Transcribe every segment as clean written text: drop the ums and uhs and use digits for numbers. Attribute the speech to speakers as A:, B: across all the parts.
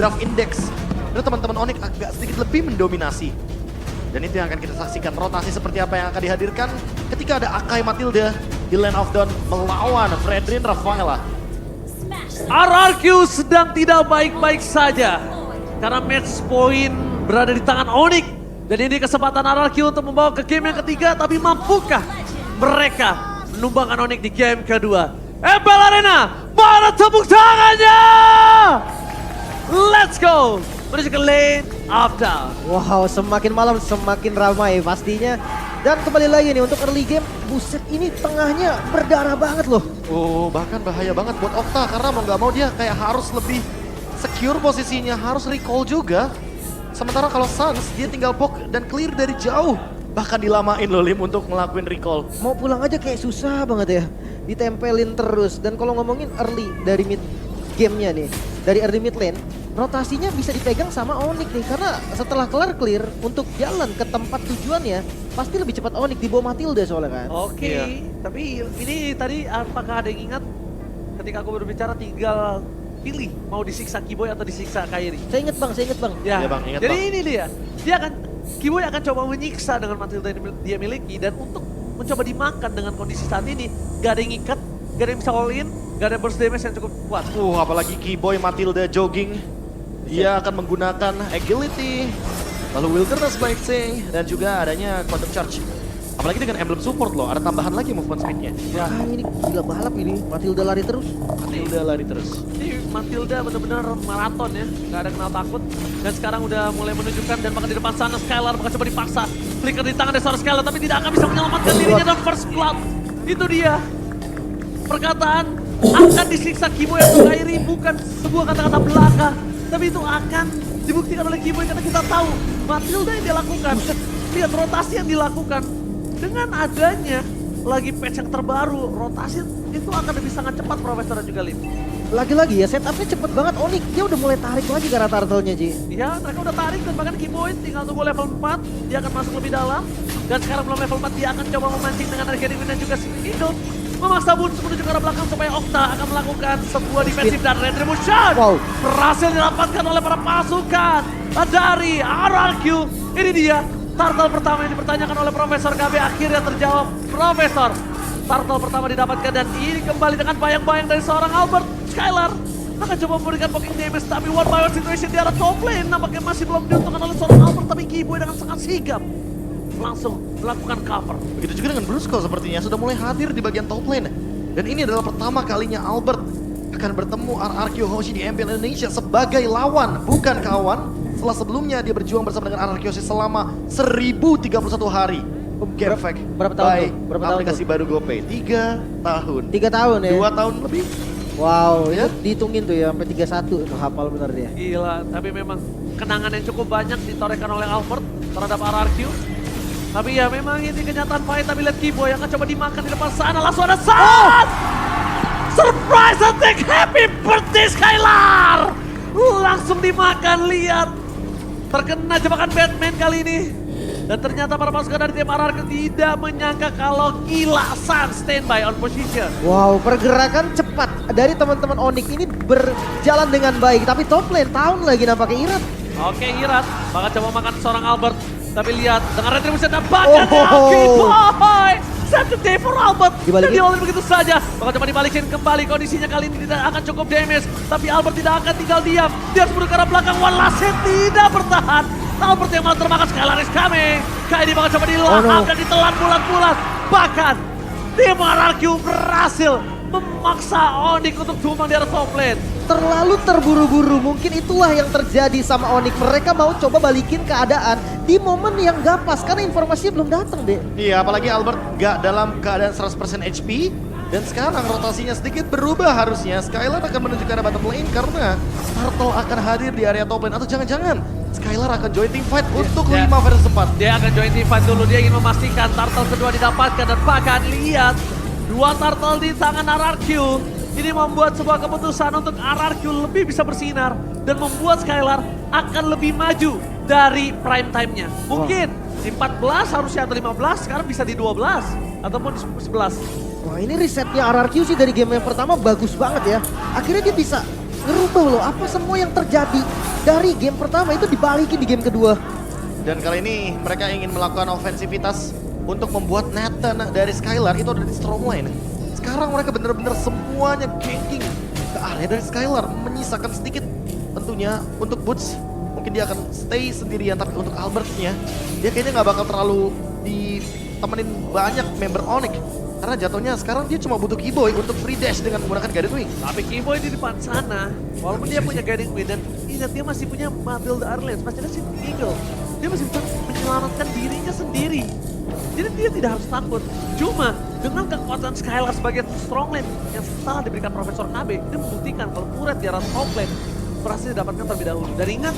A: draft index. Dan teman-teman Onyx agak sedikit lebih mendominasi. Dan itu yang akan kita saksikan, rotasi seperti apa yang akan dihadirkan ketika ada Akai Matilda di Land of Dawn melawan Fredrin Rafaela.
B: RRQ sedang tidak baik-baik saja. Karena match point berada di tangan Onyx. Dan ini kesempatan RRQ untuk membawa ke game yang ketiga. Tapi mampukah mereka menumbangkan Onyx di game kedua? MPL Arena, mana tepuk tangannya? Let's go! Menuju ke lane of down.
C: Wow, semakin malam semakin ramai pastinya. Dan kembali lagi nih untuk early game, buset ini tengahnya berdarah banget loh.
A: Oh, bahkan bahaya banget buat Okta karena mau nggak mau dia kayak harus lebih secure posisinya, harus recall juga. Sementara kalau Suns dia tinggal poke dan clear dari jauh. Bahkan dilamain loh Lim untuk ngelakuin recall.
C: Mau pulang aja kayak susah banget ya. Ditempelin terus. Dan kalau ngomongin early dari mid gamenya nih, dari early mid lane, rotasinya bisa dipegang sama Onyx nih. Karena setelah kelar clear untuk jalan ke tempat tujuannya, pasti lebih cepat Onyx di bawah Matilda soalnya kan.
B: Oke,
A: Iya.
B: tapi ini tadi apakah ada yang ingat ketika aku berbicara tinggal pilih mau disiksa Kiboy atau disiksa Kairi?
C: Saya inget bang.
B: Ya,
A: Iya, Bang, ingat,
B: jadi
A: Bang.
B: ini dia Kiboy akan coba menyiksa dengan Matilda yang dia miliki dan untuk mencoba dimakan dengan kondisi saat ini gak ada yang ikat, gak ada yang bisa all in, gak ada burst damage yang cukup kuat.
A: Apalagi Keyboy Matilda jogging. Dia akan menggunakan agility, lalu wilderness blasting, dan juga adanya quantum charge. Apalagi dengan emblem support loh, ada tambahan lagi movement speednya.
B: Ya,
C: Ini gila balap ini, Matilda lari terus.
A: Matilda lari terus.
B: ini Matilda benar-benar maraton ya, gak ada kenal takut. Dan sekarang udah mulai menunjukkan dan bahkan di depan sana Skylar bakal coba dipaksa. Flicker di tangan dari seorang Skylar tapi tidak akan bisa menyelamatkan dirinya dan first blood. Itu dia. Perkataan akan disiksa Kiboy atau Kairi bukan sebuah kata-kata belaka. Tapi itu akan dibuktikan oleh Kiboy karena kita tahu Matilda yang dia lakukan. Lihat rotasi yang dilakukan. Dengan adanya lagi patch yang terbaru, rotasi itu akan lebih sangat cepat Profesor dan juga Lim.
C: Lagi-lagi ya setupnya cepet banget Onyx. Dia udah mulai tarik lagi ke arah turtle-nya Ji.
B: Ya, mereka udah tarik dan bahkan Kiboy tinggal tunggu level 4. Dia akan masuk lebih dalam. Dan sekarang belum level 4, dia akan coba memancing dengan Arcade dan juga Sinindo. Memaksa Bun menuju ke arah belakang supaya Okta akan melakukan sebuah defensif dan retribution.
C: Wow.
B: Berhasil didapatkan oleh para pasukan dari RRQ. Ini dia, turtle pertama yang dipertanyakan oleh Profesor KB akhirnya terjawab. Profesor, turtle pertama didapatkan dan ini kembali dengan bayang-bayang dari seorang Albert. Skylar akan coba memberikan poking damage tapi one by one situation di arah top lane nampaknya masih belum diuntungkan oleh seorang Albert tapi Kiboy dengan sangat sigap langsung melakukan cover.
A: Begitu juga dengan Brusco sepertinya sudah mulai hadir di bagian top lane. Dan ini adalah pertama kalinya Albert akan bertemu RRQ Hoshi di MPL Indonesia sebagai lawan, bukan kawan. Setelah sebelumnya dia berjuang bersama dengan RRQ Hoshi selama 1031 hari. Game fact.
C: berapa tahun
A: by
C: tuh? Berapa tahun
A: aplikasi baru GoPay. 3 tahun.
C: 3 tahun ya.
A: 2 tahun lebih.
C: Wow,
A: Ya.
C: itu dihitungin tuh ya sampai 31 tuh hafal bener dia.
B: Gila, tapi memang kenangan yang cukup banyak ditorehkan oleh Albert terhadap RRQ. Tapi ya memang ini kenyataan pahit, tapi lihat Kiboy akan coba dimakan di depan sana. Langsung ada Sun! Surprise attack, happy birthday Skylar! Langsung dimakan, lihat. Terkena jebakan Batman kali ini. Dan ternyata para pasukan dari tim RRQ tidak menyangka kalau gila Sun standby on position.
C: Wow, pergerakan cepat dari teman-teman Onyx ini berjalan dengan baik. Tapi top lane tahun lagi nampaknya Irat.
B: Oke, Irat bakal coba makan seorang Albert. Tapi lihat, dengan retribution dan bahkan
C: Oh.
B: Kiboy! Set the day for Albert.
C: Dibalikin.
B: Dan diolin begitu saja. Bakal coba dibalikin kembali. Kondisinya kali ini tidak akan cukup damage. Tapi Albert tidak akan tinggal diam. Dia harus menuju ke arah belakang. Wallace tidak bertahan. Albert yang malah termakan. Skylar is coming. Kali ini bakal coba dilahap dan ditelan bulat-bulat. Bahkan tim RRQ berhasil memaksa Onyx untuk tumbang di arah top lane.
C: Terlalu terburu-buru, mungkin itulah yang terjadi sama Onyx. Mereka mau coba balikin keadaan di momen yang gak pas karena informasinya belum datang deh.
A: Iya, apalagi Albert gak dalam keadaan 100% HP. Dan sekarang rotasinya sedikit berubah harusnya. Skylar akan menuju ke arah bottom lane karena Turtle akan hadir di area top lane. Atau jangan-jangan Skylar akan join team fight untuk
B: Ya.
A: 5 versus 4.
B: Dia akan join team fight dulu, dia ingin memastikan turtle kedua didapatkan dan bahkan lihat dua turtle di tangan RRQ. Ini membuat sebuah keputusan untuk RRQ lebih bisa bersinar dan membuat Skylar akan lebih maju dari prime time-nya. Mungkin di 14 harusnya atau 15, sekarang bisa di 12 ataupun di 11.
C: Wah, ini risetnya RRQ sih dari game yang pertama bagus banget ya. Akhirnya dia bisa ngerubah loh apa semua yang terjadi dari game pertama itu dibalikin di game kedua.
A: Dan kali ini mereka ingin melakukan ofensivitas untuk membuat Nathan dari Skylar itu ada di strong line. Sekarang mereka bener-bener semuanya ganking ke area dari Skylar, menyisakan sedikit tentunya untuk Boots. Mungkin dia akan stay sendirian, tapi untuk Albertnya dia kayaknya nggak bakal terlalu ditemenin banyak member Onyx. Karena jatuhnya sekarang dia cuma butuh Keyboy untuk free dash dengan menggunakan Guided Wing.
B: Tapi Keyboy di depan sana, walaupun dia punya Guiding Wing dan ingat dia masih punya Matilda Arlens, masih ada si Eagle. Dia masih bisa menyelamatkan dirinya sendiri. Jadi dia tidak harus takut. Cuma dengan kekuatan Skylar sebagai strong lane yang setelah diberikan Profesor KB, dia membuktikan kalau turret di arah top lane berhasil didapatkan terlebih dahulu. Dan ingat,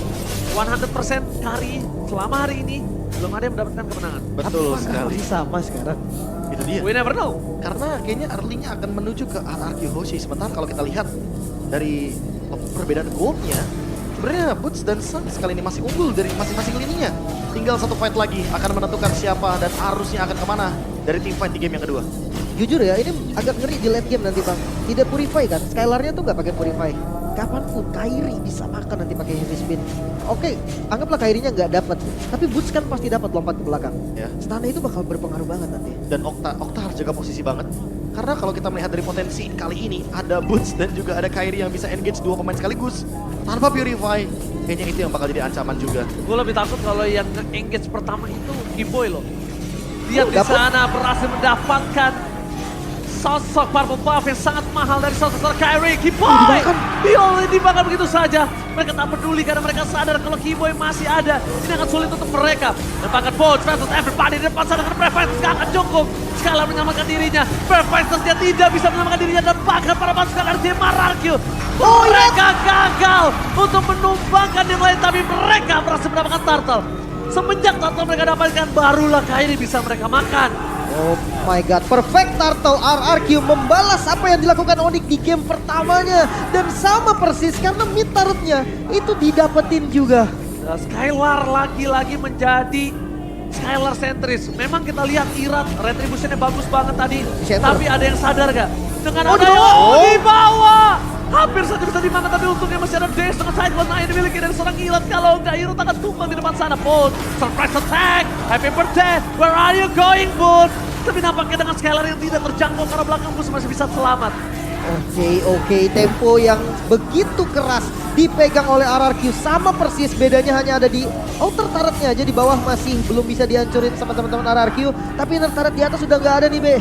B: 100% carry selama hari ini belum ada yang mendapatkan kemenangan.
A: Betul
C: Apakah
A: sekali.
C: masih sama sekarang?
A: Itu dia.
B: We never know.
A: Karena kayaknya early-nya akan menuju ke RRQ Hoshi. Sementara kalau kita lihat dari perbedaan goldnya, sebenarnya Boots dan Sun sekali ini masih unggul dari masing-masing lininya. Tinggal satu fight lagi akan menentukan siapa dan arusnya akan kemana dari tim fight di game yang kedua.
C: Jujur ya, ini agak ngeri di late game nanti bang. Tidak purify kan, Skylarnya tuh nggak pakai purify. Kapanpun Kairi bisa makan nanti pakai heavy spin. Oke, anggaplah Kairinya nggak dapat, tapi Boots kan pasti dapat lompat ke belakang.
A: Ya.
C: Stunnya itu bakal berpengaruh banget nanti.
A: Dan Okta harus jaga posisi banget. Karena kalau kita melihat dari potensi kali ini, ada Boots dan juga ada Kairi yang bisa engage dua pemain sekaligus. Tanpa purify, kayaknya itu yang bakal jadi ancaman juga.
B: Gue lebih takut kalau yang engage pertama itu Keyboy loh. Dia di
C: dapet.
B: sana berhasil mendapatkan sosok purple buff yang sangat mahal dari sosok Kyrie. Keyboy! Dia dimakan begitu saja. Mereka tak peduli karena mereka sadar kalau Keyboy masih ada. Ini akan sulit untuk mereka. Dan bahkan Bones versus everybody di depan sana dengan Preference gak akan cukup. Skylar menyelamatkan dirinya. Preference dia tidak bisa menyelamatkan dirinya. Dan bahkan para pasukan dari tim RRQ. Mereka gagal untuk menumbangkan tim lain. Tapi mereka berhasil mendapatkan turtle. Semenjak turtle mereka dapatkan, barulah Kyrie bisa mereka makan.
C: Oh my god, perfect turtle. RRQ membalas apa yang dilakukan Onyx di game pertamanya. Dan sama persis karena mid turretnya itu didapetin juga.
B: Dan Skylar lagi-lagi menjadi Skylar sentris. Memang kita lihat Irat retributionnya bagus banget tadi.
C: Shatter.
B: Tapi ada yang sadar gak? Dengan
C: Oh,
B: ada
C: no.
B: yang di bawah. Hampir saja bisa dimakan, tapi untungnya masih ada Daze dengan sideboard yang dimiliki dari seorang Irat. Kalau enggak, Irat akan tumbang di depan sana. Bones, surprise attack. Happy birthday, where are you going, Bones? Tapi nampaknya dengan Skylar yang tidak terjangkau karena belakang Bones masih bisa selamat.
C: Oke, tempo yang begitu keras dipegang oleh RRQ. Sama persis, bedanya hanya ada di outer turretnya aja, di bawah masih belum bisa dihancurin sama teman-teman RRQ. Tapi inner turret di atas sudah nggak ada nih Be.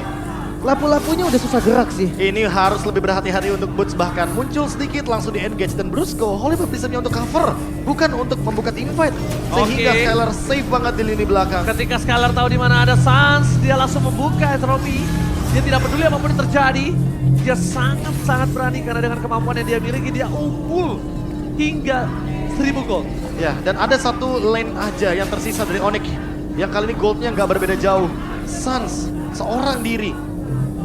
C: Lapu-lapunya udah susah gerak sih.
A: Ini harus lebih berhati-hati untuk Boots, bahkan muncul sedikit langsung di-engage. Dan Brusco, Holy Baptismnya untuk cover, bukan untuk membuka team fight. Sehingga
B: Oke.
A: Skylar safe banget di lini belakang.
B: Ketika Skylar tahu di mana ada Sans, dia langsung membuka entropy. Dia tidak peduli apapun yang terjadi. Dia sangat-sangat berani karena dengan kemampuan yang dia miliki, dia unggul hingga 1000 gold.
A: Ya, dan ada satu lane aja yang tersisa dari Onyx. Yang kali ini goldnya nggak berbeda jauh. Sans, seorang diri.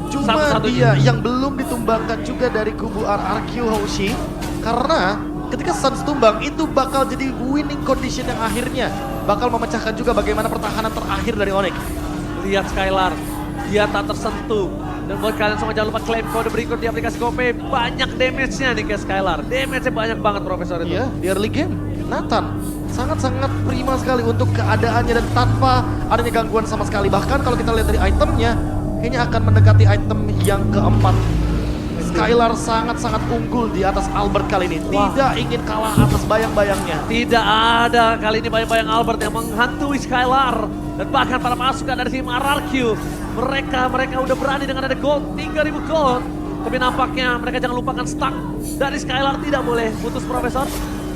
A: Cuma
B: Satu-satunya.
A: dia yang belum ditumbangkan juga dari kubu RRQ Hoshi. Karena ketika Sans tumbang, itu bakal jadi winning condition yang akhirnya bakal memecahkan juga bagaimana pertahanan terakhir dari Onyx.
B: Lihat Skylar, dia tak tersentuh. Dan buat kalian semua jangan lupa klaim kode berikut di aplikasi GoPay. Banyak damage-nya nih ke Skylar. Damage-nya banyak banget Profesor itu.
A: Iya, di early game, Nathan sangat-sangat prima sekali untuk keadaannya dan tanpa adanya gangguan sama sekali. Bahkan kalau kita lihat dari itemnya, kayaknya akan mendekati item yang keempat. Skylar sangat-sangat unggul di atas Albert kali ini.
B: Wah.
A: Tidak ingin kalah atas bayang-bayangnya.
B: Tidak ada kali ini bayang-bayang Albert yang menghantui Skylar. Dan bahkan para pasukan dari tim RRQ. Mereka udah berani dengan ada gold, 3000 gold. Tapi nampaknya mereka jangan lupakan stuck dari Skylar, tidak boleh putus Profesor.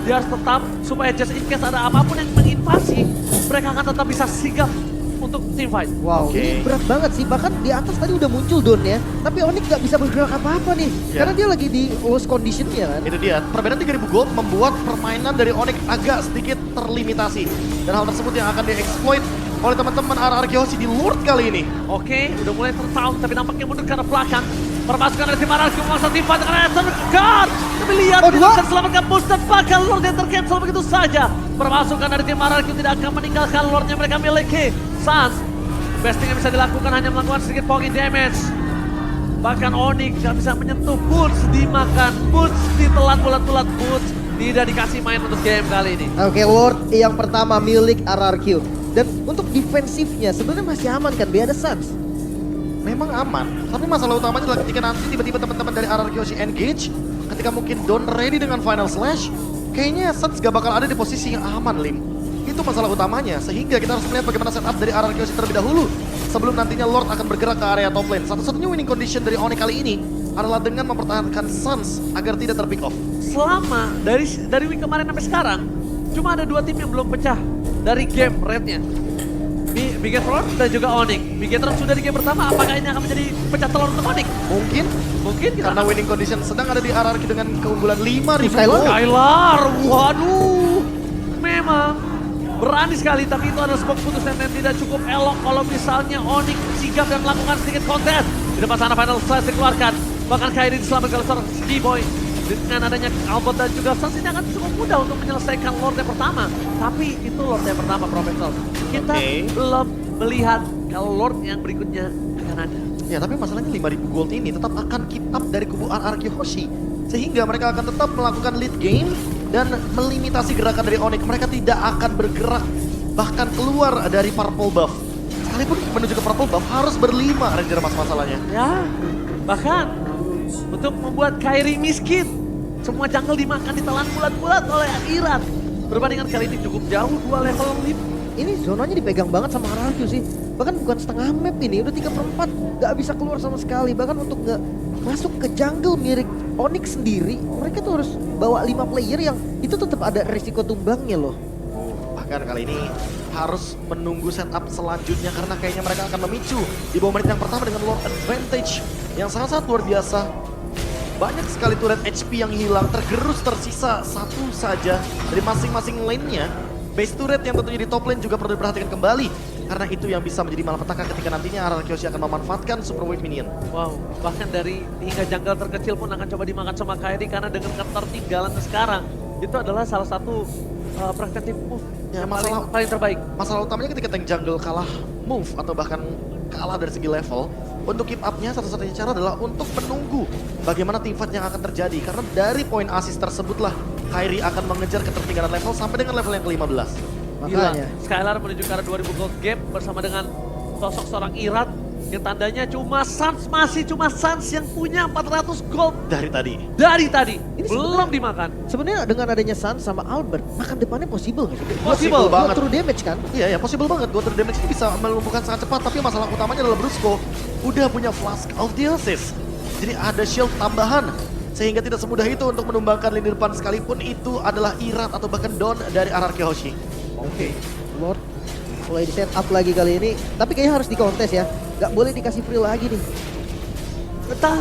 B: Dia harus tetap supaya just in case ada apapun yang menginvasi, mereka akan tetap bisa sigap untuk team fight.
C: Wow,
A: Oke.
C: ini berat banget sih. Bahkan di atas tadi udah muncul Don ya. Tapi Onyx nggak bisa bergerak apa-apa nih.
A: Ya.
C: Karena dia lagi di lost condition-nya kan.
A: Itu dia, perbedaan 3000 gold membuat permainan dari Onyx agak sedikit terlimitasi. Dan hal tersebut yang akan di-exploit oleh teman-teman RRQ Hoshi di Lord kali ini.
B: Oke, udah mulai tertaun tapi nampaknya mundur ke arah belakang. Permasukan dari tim RRQ memaksa tim fight dengan Ethan God. Tapi lihat,
C: Oh,
B: tidak
C: dua.
B: bisa diselamatkan Boost dan bahkan Lord yang tercancel begitu saja. Permasukan dari tim RRQ tidak akan meninggalkan Lord yang mereka miliki. Sans, best thing yang bisa dilakukan hanya melakukan sedikit poking damage. Bahkan Onyx gak bisa menyentuh, Boots dimakan, Boots ditelan bulat-bulat, Boots tidak dikasih main untuk game kali ini.
C: Oke, Lord yang pertama milik RRQ. Dan untuk defensifnya sebenarnya masih aman kan, Be, ada Suns.
A: Memang aman, tapi masalah utamanya adalah ketika nanti tiba-tiba teman-teman dari RRQ Hoshi engage, ketika mungkin Don ready dengan Final Slash, kayaknya Suns gak bakal ada di posisi yang aman, Lim. Itu masalah utamanya, sehingga kita harus melihat bagaimana setup dari RRQ Hoshi terlebih dahulu sebelum nantinya Lord akan bergerak ke area top lane. Satu-satunya winning condition dari Onyx kali ini adalah dengan mempertahankan Suns agar tidak terpick off.
B: Selama dari week kemarin sampai sekarang, cuma ada 2 tim yang belum pecah dari game rate-nya. Bigetron dan juga Onyx. Bigetron sudah di game pertama, apakah ini akan menjadi pecah telur untuk Onyx?
A: Mungkin
B: Mungkin
A: karena winning condition sedang ada di RRQ dengan keunggulan 5.000
C: Skylar?
A: gold.
B: Skylar, waduh, memang berani sekali, tapi itu adalah sebuah keputusan yang tidak cukup elok kalau misalnya Onyx sigap dan melakukan sedikit kontes. Di depan sana Final Slash dikeluarkan, bahkan Kairi diselamatkan oleh seorang Ski-Boy. Dengan adanya Albert dan juga Suns ini akan cukup mudah untuk menyelesaikan Lord yang pertama. Tapi itu Lord yang pertama, Profesor. Kita belum melihat kalau Lord yang berikutnya akan ada.
A: Ya, tapi masalahnya 5.000 gold ini tetap akan keep up dari kubu RRQ Hoshi. Sehingga mereka akan tetap melakukan lead game dan melimitasi gerakan dari Onyx. Mereka tidak akan bergerak bahkan keluar dari purple buff. Sekalipun menuju ke purple buff harus berlima Ranger masalahnya.
B: Ya, bahkan untuk membuat Kairi miskin. Semua jungle dimakan, ditelan bulat-bulat oleh Irat. Perbandingan kali ini cukup jauh, 2 level lead.
C: Ini zonanya dipegang banget sama RRQ sih. Bahkan bukan setengah map ini, udah 3/4 gak bisa keluar sama sekali. Bahkan untuk gak masuk ke jungle mirip Onyx sendiri, mereka tuh harus bawa 5 player yang itu tetap ada risiko tumbangnya loh.
A: Bahkan kali ini harus menunggu setup selanjutnya karena kayaknya mereka akan memicu di bawah menit yang pertama dengan Lord advantage yang sangat-sangat luar biasa. Banyak sekali turret HP yang hilang, tergerus tersisa satu saja dari masing-masing lane-nya. Base turret yang tentunya di top lane juga perlu diperhatikan kembali. Karena itu yang bisa menjadi malapetaka ketika nantinya RRQ Hoshi akan memanfaatkan Super Wave Minion.
B: Wow, bahkan dari hingga jungle terkecil pun akan coba dimakan sama Kairi karena dengan ketertinggalan sekarang. Itu adalah salah satu preventive move
A: Ya,
B: yang
A: masalah-
B: paling terbaik.
A: Masalah utamanya ketika tank jungle kalah move atau bahkan kalah dari segi level, untuk keep up-nya satu-satunya cara adalah untuk menunggu bagaimana teamfight yang akan terjadi. Karena dari poin assist tersebutlah Kairi akan mengejar ketertinggalan level sampai dengan level yang ke-15.
B: Gila,
C: Makanya.
B: Skylar menuju ke arah 2000 gold gap bersama dengan sosok seorang Irat yang tandanya masih cuma Suns yang punya 400 gold
A: Dari tadi.
B: dari tadi.
C: Ini
B: Belum dimakan.
C: Sebenarnya dengan adanya Suns sama Albert, makan depannya possible nggak sih?
B: Possible
C: Dua
A: banget.
C: true damage kan?
A: Iya ya, possible banget. Dua true damage ini bisa melumpuhkan sangat cepat. Tapi masalah utamanya adalah Brusco udah punya Flask of Theosis. Jadi ada shield tambahan. Sehingga tidak semudah itu untuk menumbangkan lini depan sekalipun itu adalah Irat atau bahkan Don dari RRQ Hoshi.
C: Oke, Lord mulai di set up lagi kali ini. Tapi kayaknya harus dikontes ya. Nggak boleh dikasih free lagi nih.
B: Entah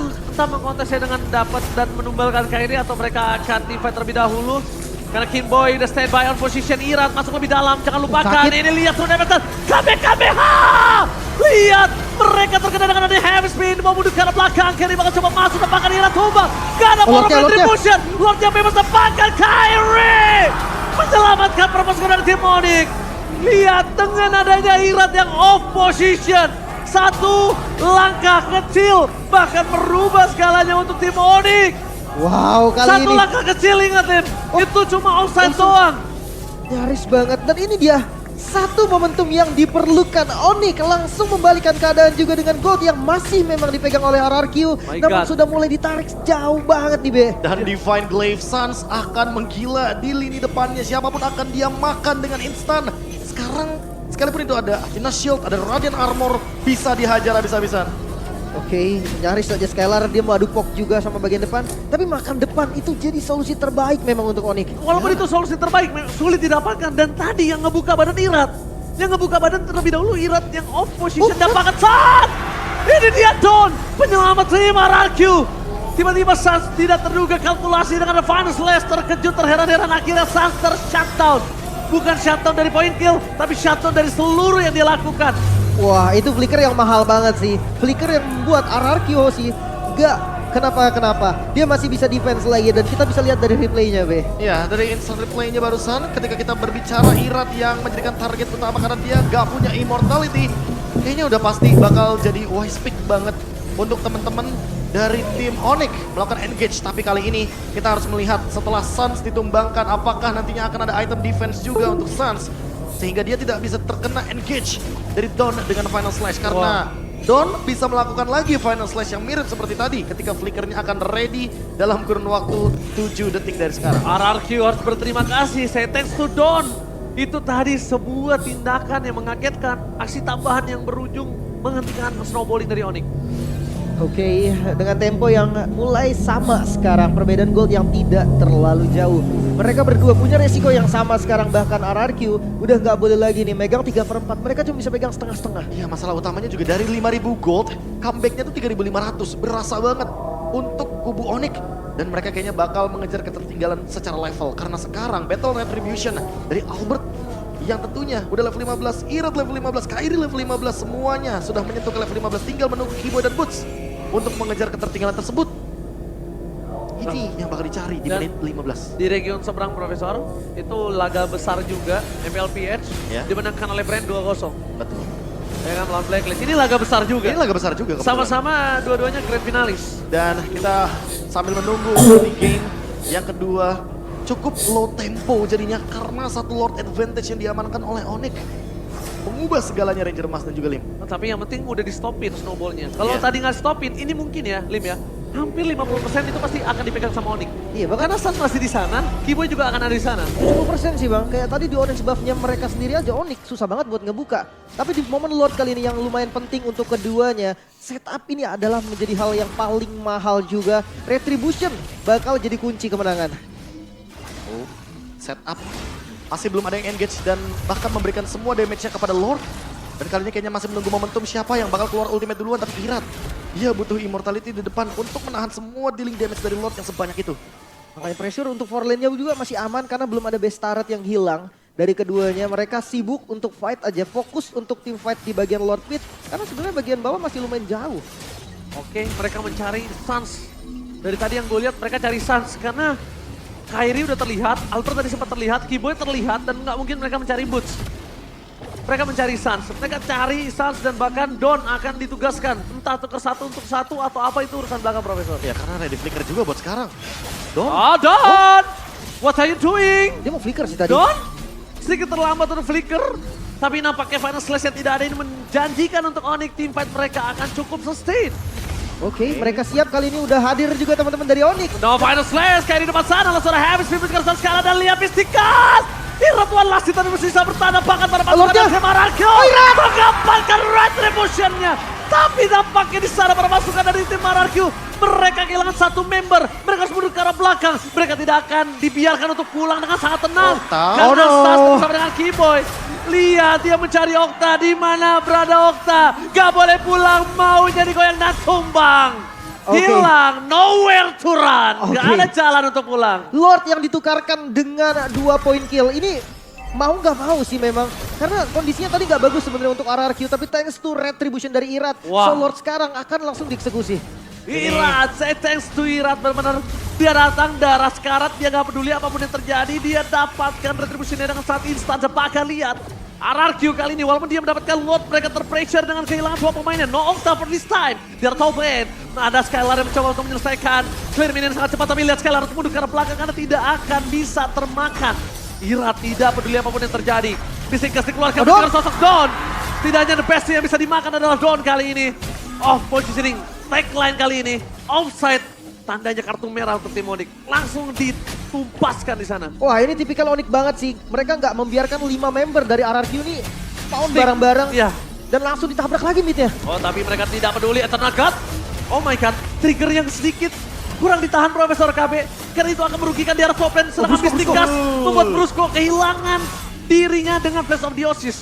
B: mengkontesnya dengan dapat dan menumbalkan Kairi atau mereka akan teamfight terlebih dahulu. Karena Kimboy udah standby on position, Irat masuk lebih dalam. Jangan lupakan,
C: Sakit.
B: ini lihat sudah dapat KBKBH! Lihat, mereka terkena dengan adanya heavy spin, mau mundur ke arah belakang. Kairi bakal coba masuk, dapatkan Irat tumbang. Gak ada power of
C: Lordnya.
B: retribution. Lordnya bebas dapatkan Kairi! Menyelamatkan perpasukan dari tim Onyx. Lihat dengan adanya Irat yang off position. Satu langkah kecil bahkan merubah segalanya untuk tim Onyx.
C: Wow, kali
B: Satu
C: ini
B: langkah kecil ingatin, itu cuma offside
C: langsung.
B: doang.
C: nyaris banget. Dan ini dia satu momentum yang diperlukan. Onyx langsung membalikan keadaan juga dengan gold yang masih memang dipegang oleh RRQ.
B: My
C: Namun
B: God.
C: sudah mulai ditarik jauh banget nih, Be.
A: Dan Divine Glaive Suns akan menggila di lini depannya. Siapapun akan dia makan dengan instan. Sekarang sekalipun itu ada Athena Shield, ada Radiant Armor, bisa dihajar habis-habisan.
C: Oke, nyaris saja Skylar dia mau adu pok juga sama bagian depan. Tapi makan depan itu jadi solusi terbaik memang untuk Onyx.
B: Walaupun itu solusi terbaik, sulit didapatkan. Dan tadi yang ngebuka badan Irat. Yang ngebuka badan terlebih dahulu Irat yang off position dapatkan saat. Ini dia Don, penyelamat tim RRQ. Tiba-tiba Suns tidak terduga kalkulasi dengan Final Slash, terkejut, terheran-heran, akhirnya Suns ter-shutdown. Bukan shutdown dari point kill, tapi shutdown dari seluruh yang dia lakukan.
C: Wah, itu flicker yang mahal banget sih. Flicker yang membuat RRQ sih gak kenapa. Dia masih bisa defense lagi dan kita bisa lihat dari replaynya, Be.
A: Ya, dari instant replaynya barusan ketika kita berbicara Irat yang menjadikan target utama karena dia gak punya immortality. Kayaknya udah pasti bakal jadi wise pick banget untuk teman-teman dari tim Onyx melakukan engage. Tapi kali ini kita harus melihat setelah Suns ditumbangkan apakah nantinya akan ada item defense juga untuk Suns. Sehingga dia tidak bisa terkena engage dari Don dengan Final Slash. Karena Don bisa melakukan lagi Final Slash yang mirip seperti tadi ketika flickernya akan ready dalam kurun waktu 7 detik dari sekarang.
B: RRQ harus berterima kasih, say thanks to Don. Itu tadi sebuah tindakan yang mengagetkan, aksi tambahan yang berujung menghentikan snowballing dari Onyx.
C: Oke, dengan tempo yang mulai sama sekarang, perbedaan gold yang tidak terlalu jauh. Mereka berdua punya resiko yang sama sekarang, bahkan RRQ udah nggak boleh lagi nih megang 3/4, mereka cuma bisa pegang setengah-setengah.
A: Iya, masalah utamanya juga dari 5.000 gold, comebacknya tuh 3.500, berasa banget untuk kubu Onyx. Dan mereka kayaknya bakal mengejar ketertinggalan secara level, karena sekarang Battle Retribution dari Albert yang tentunya udah level 15, Irat level 15, Kairi level 15, semuanya sudah menyentuh ke level 15, tinggal menunggu Kiboy dan Boots untuk mengejar ketertinggalan tersebut. Ini yang bakal dicari di
B: Dan
A: menit 15.
B: di region seberang Profesor, itu laga besar juga, MPLPH,
A: Ya.
B: dimenangkan oleh Brand 2-0.
A: Betul.
B: Ya kan, melawan Blacklist. Ini laga besar juga.
A: Ini laga besar juga. kebetulan.
B: Sama-sama dua-duanya grand finalis.
A: Dan kita sambil menunggu di game yang kedua cukup low tempo jadinya karena satu Lord Advantage yang diamankan oleh Onyx. Mengubah segalanya Ranger Mas dan juga Lim.
B: Tapi yang penting udah di stopin snowballnya. Kalau
A: Iya.
B: tadi nggak stopin, ini mungkin ya Lim ya, hampir 50% itu pasti akan dipegang sama Onyx.
C: Iya, bahkan
B: Karena Suns masih di sana, Kiboy juga akan ada di sana.
C: 70% sih bang, kayak tadi di orange buff-nya mereka sendiri aja Onyx susah banget buat ngebuka. Tapi di momen Lord kali ini yang lumayan penting untuk keduanya, setup ini adalah menjadi hal yang paling mahal juga. Retribution bakal jadi kunci kemenangan.
A: Oh, setup. Masih belum ada yang engage dan bahkan memberikan semua damage-nya kepada Lord. Dan kali ini kayaknya masih menunggu momentum siapa yang bakal keluar ultimate duluan, tapi Irat. Dia butuh immortality di depan untuk menahan semua dealing damage dari Lord yang sebanyak itu.
C: Makanya pressure untuk 4 lane-nya juga masih aman karena belum ada base turret yang hilang dari keduanya. Mereka sibuk untuk fight aja, fokus untuk tim fight di bagian Lord Pit. Karena sebenarnya bagian bawah masih lumayan jauh.
B: Oke, mereka mencari Suns. Dari tadi yang gue lihat mereka cari Suns karena Kairi udah terlihat, Albert tadi sempat terlihat, Kiboy terlihat, dan nggak mungkin mereka mencari Boots. Mereka mencari Suns, mereka cari Suns dan bahkan Don akan ditugaskan. Entah tuker satu untuk satu atau apa itu urusan belakang Profesor.
A: Ya karena ready flicker juga buat sekarang. Don.
B: Don! What are you doing?
C: Dia mau flicker sih tadi.
B: Don? Sedikit terlambat untuk flicker. Tapi nampaknya Final Slash yang tidak ada ini menjanjikan untuk Onyx team fight mereka akan cukup sustain.
C: Oke, mereka siap kali ini udah hadir juga teman-teman dari Onyx.
B: No Final Slash kayak di depan sana langsung ada habis Pipit Kersan skala dan lihat Mystikas. Iratuan Lasti tadi bisa bertahan bahkan pada pasukan
C: Lordnya.
B: dari Marakyo. Mengamankan Retribution-nya. Tapi nampaknya di sana para pasukan dari tim Marakyo. Mereka kehilangan satu member. Mereka harus mundur ke arah belakang. Mereka tidak akan dibiarkan untuk pulang dengan sangat tenang.
A: Okta.
B: Karena
C: Oh, no.
B: Stas bersama dengan Kiboy. Lihat dia mencari Okta. Di mana berada Okta? Gak boleh pulang. Maunya digoyang dan tumbang.
C: Oke.
B: Hilang, nowhere to run. Gak
C: Oke.
B: ada jalan untuk pulang.
C: Lord yang ditukarkan dengan 2 point kill ini mau nggak mau sih memang karena kondisinya tadi nggak bagus sebenarnya untuk RRQ tapi thanks to retribution dari Irat,
B: Wah.
C: so Lord sekarang akan langsung dieksekusi.
B: Irat, saya thanks to Irat benar-benar. Dia datang darah sekarat, dia gak peduli apapun yang terjadi. Dia dapatkan retribusinya dengan saat instan. Bahkan lihat, RRQ kali ini walaupun dia mendapatkan load, mereka terpressure dengan kehilangan 2 pemainnya. No Octa for this time. Dia tahu plan. Ada Skylar yang mencoba untuk menyelesaikan. Clear minion sangat cepat tapi lihat Skylar mundur ke arah belakang karena tidak akan bisa termakan. Irat tidak peduli apapun yang terjadi. Mystikas dikeluarkan
C: Don.
B: dengan sosok Don. Tidak hanya the best yang bisa dimakan adalah Don kali ini. Off positioning, tagline kali ini. Offside, tandanya kartu merah untuk tim Onyx. Langsung ditumpaskan di sana.
C: Wah ini tipikal Onyx banget sih, mereka nggak membiarkan 5 member dari RRQ ini pound bareng-bareng
B: Iya.
C: dan langsung ditabrak lagi midnya.
B: Oh tapi mereka tidak peduli Eternal God. Oh my god, trigger yang sedikit kurang ditahan Profesor KB. Karena itu akan merugikan di arah top lane. Serangan
C: Brusco,
B: Mystikas
C: Brusco.
B: membuat Brusco kehilangan dirinya dengan Flash of Theosis.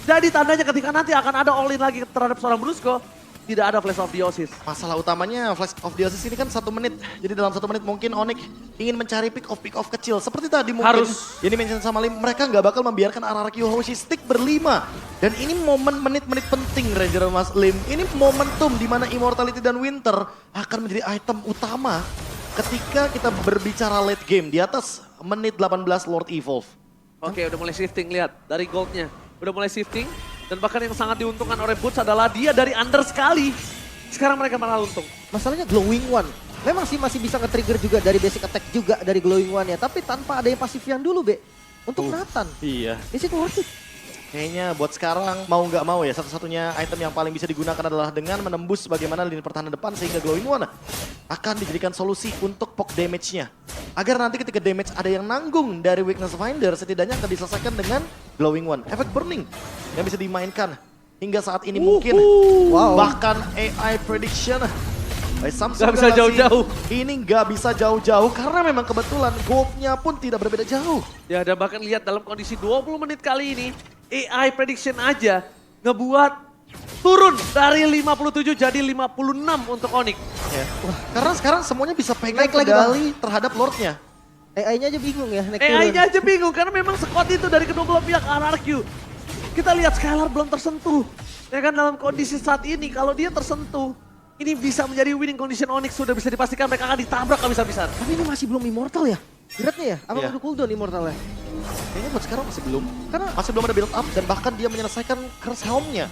B: Jadi tandanya ketika nanti akan ada all-in lagi terhadap seorang Brusco, tidak ada Flash of Theosis.
A: Masalah utamanya Flash of Theosis ini kan 1 menit. Jadi dalam 1 menit mungkin Onyx ingin mencari pick off kecil. Seperti tadi mungkin
B: Harus.
A: yang di-mention sama Lim, mereka nggak bakal membiarkan RRQ Hoshi stick berlima. Dan ini momen menit-menit penting Ranger Mas Lim. Ini momentum di mana Immortality dan Winter akan menjadi item utama ketika kita berbicara late game di atas menit 18 Lord Evolve.
B: Oke, udah mulai shifting, lihat dari goldnya. Udah mulai shifting. Dan bahkan yang sangat diuntungkan oleh Boots adalah dia dari under sekali. sekarang mereka malah untung.
C: Masalahnya Glowing One. Memang sih masih bisa nge-trigger juga dari basic attack juga dari Glowing One ya. Tapi tanpa ada yang pasifan dulu, Be. Untuk Nathan.
A: Iya.
C: Is it worth it?
A: Kayaknya buat sekarang mau nggak mau ya satu-satunya item yang paling bisa digunakan adalah dengan menembus bagaimana lini pertahanan depan sehingga Glowing One akan dijadikan solusi untuk poke damage-nya. Agar nanti ketika damage ada yang nanggung dari Weakness Finder setidaknya akan diselesaikan dengan Glowing One. Efek Burning yang bisa dimainkan hingga saat ini mungkin.
C: Wow.
A: Bahkan AI prediction by Samsung
B: Nggak bisa
A: Galaxy
B: jauh-jauh.
A: ini nggak bisa jauh-jauh karena memang kebetulan goldnya pun tidak berbeda jauh.
B: Ya dan bahkan lihat dalam kondisi 20 menit kali ini, AI prediction aja ngebuat turun dari 57 jadi 56 untuk Onyx.
A: Ya. Karena sekarang semuanya bisa pegang
C: Naik lagi,
A: kendali terhadap Lordnya.
C: AI-nya aja bingung ya. naik
B: AI-nya
C: turun.
B: aja bingung karena memang squad itu dari kedua belah pihak RRQ. Kita lihat Skylar belum tersentuh. Ya kan dalam kondisi saat ini kalau dia tersentuh, ini bisa menjadi winning condition Onyx, sudah bisa dipastikan mereka akan ditabrak habis-habisan.
C: Tapi ini masih belum immortal ya? Beratnya ya? Apa
A: Iya.
C: udah cooldown immortalnya?
A: Kayaknya buat sekarang masih belum.
C: Karena
A: Masih belum ada build up dan bahkan dia menyelesaikan curse helm-nya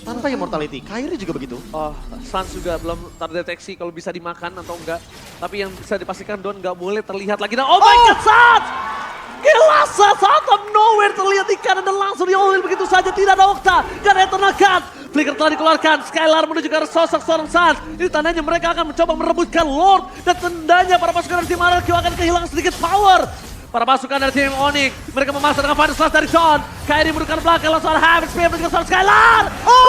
A: tanpa immortality. Kyrie juga begitu.
B: Oh, Sans juga belum terdeteksi kalau bisa dimakan atau enggak. Tapi yang bisa dipastikan Don nggak boleh terlihat lagi. Nah, oh my god, Sans! Gila, Sans out of nowhere terlihat di kanan dan langsung diolin begitu saja. Tidak ada Okta, gak ada Eternal Gun. Flicker telah dikeluarkan, Skylar menuju ke arah sosok seorang Sans. Ini tandanya mereka akan mencoba merebutkan Lord. Dan tandanya para pasukan dari tim RRQ akan kehilangan sedikit power. Para pasukan dari tim Onyx, mereka memasang dengan Final Slash dari John. Kyrie menekan belakang, langsung ada Habit Spear menuju ke seorang Skylar.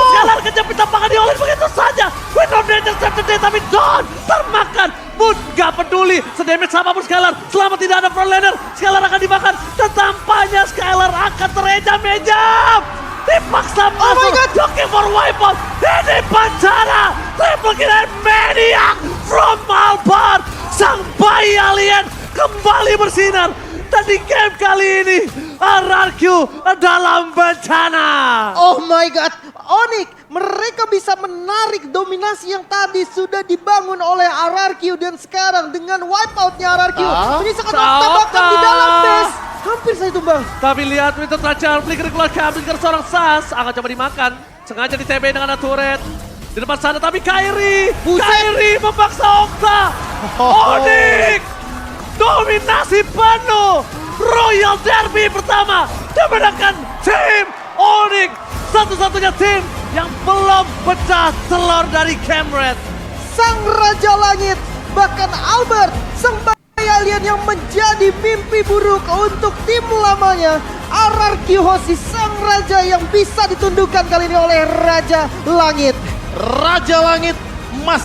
B: Skylar kejepit tampakan diolin begitu saja. Window Danger Saturday, tapi John termakan. Moon gak peduli, sedamage apapun Skylar. Selama tidak ada front laner, Skylar akan dimakan. Dan tampaknya Skylar akan terejam-ejam. Dipaksa masuk, looking for wipeout. Ini bencana, triple kill and maniac from Albert. Sang bayi alien kembali bersinar. Dan di game kali ini, RRQ dalam bencana.
C: oh my god, Onyx mereka bisa menarik dominasi yang tadi sudah dibangun oleh RRQ dan sekarang dengan wipeoutnya RRQ ini sangat bahkan di dalam base. Hampir saya tumbang.
B: Tapi lihat itu terancam, flicker dikeluarkan, flicker seorang Sans akan coba dimakan. Sengaja di TB dengan turret. Di depan sana tapi Kyrie memaksa Okta. Onyx dominasi penuh. Royal Derby pertama dimenangkan tim Onyx. Satu-satunya tim yang belum pecah telur dari Camred.
C: Sang Raja Langit, bahkan Albert, sang bayi alien yang menjadi mimpi buruk untuk tim lamanya. RRQ Hoshi, sang raja yang bisa ditundukkan kali ini oleh Raja Langit.
A: Raja Langit Mas